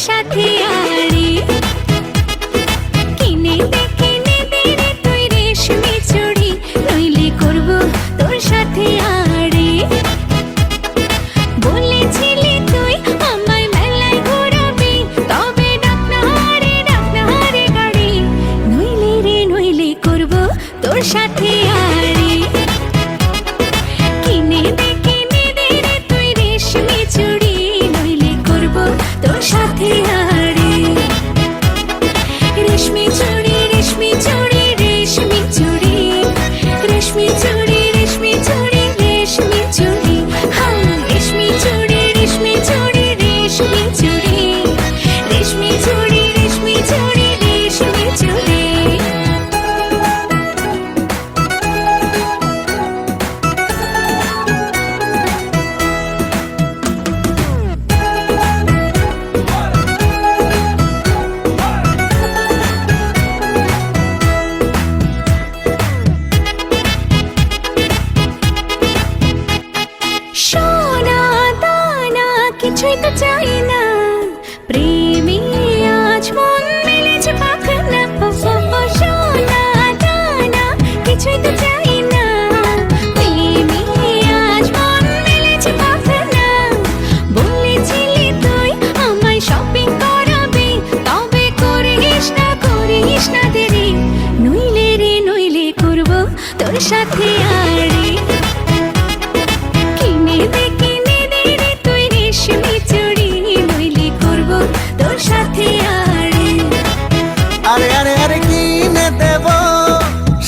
সাথে আড়ি কিনে দে রে তুই রেশমি চুড়ি নইলে করব তোর সাথে আড়ি বলেছিলি তুই আমায় মেলায় ঘোরাবি তবে ডাক না রে গাড়ি নইলে করব তোর সাথে আড়ি কিনে দে রে তুই রেশমি চুড়ি নইলে করব তোর সাথে আড়ি রেশমি চুড়ি রেশমি চুড়ি রেশমি চুড়ি রেশমি চুড়ি রেশমি চুড়ি রেশমি চুড়ি হাম রেশমি চুড়ি রেশমি চুড়ি রেশমি চুড়ি রেশমি চুড়ি রেশমি চুড়ি রেশমি চুড়ি সোনা দানা কিছুই তো চাই না প্রেমী আজ মন মেলেছে পাখনা সোনা দানা কিছুই তো চাই না প্রেমী আজ মন মেলেছে পাখনা বলেছিলি তুই আমায় শপিং করাবি তবে করিস না দেরি নইলে করব তোর সাথে আড়ি কিনে দে রে তুই রেশমি চুড়ি নইলে করব তোর সাথে আড়ি আরে আরে আরে কিনে দেব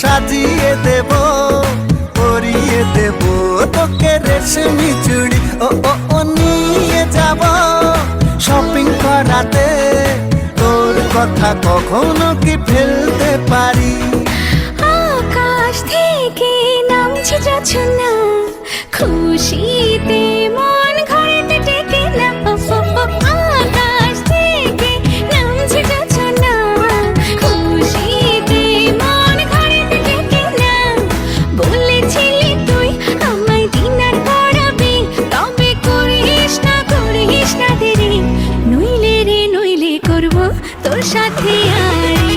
সাজিয়ে দেব পরিয়ে দেব তোকে রেশমি চুড়ি ও নিয়ে যাব শপিং করাতে তোর কথা কখনো কি ফেলতে পারি আকাশ থেকে নামছে জোছনা খুশিতে মন ঘরেতে টেকে না আকাশ থেকে নামছে জোছনা খুশিতে মন ঘরেতে টেকে না বলেছিলি তুই আমায় ডিনার করাবি তবে করিস না দেরি নইলে করব তোর সাথে আড়ি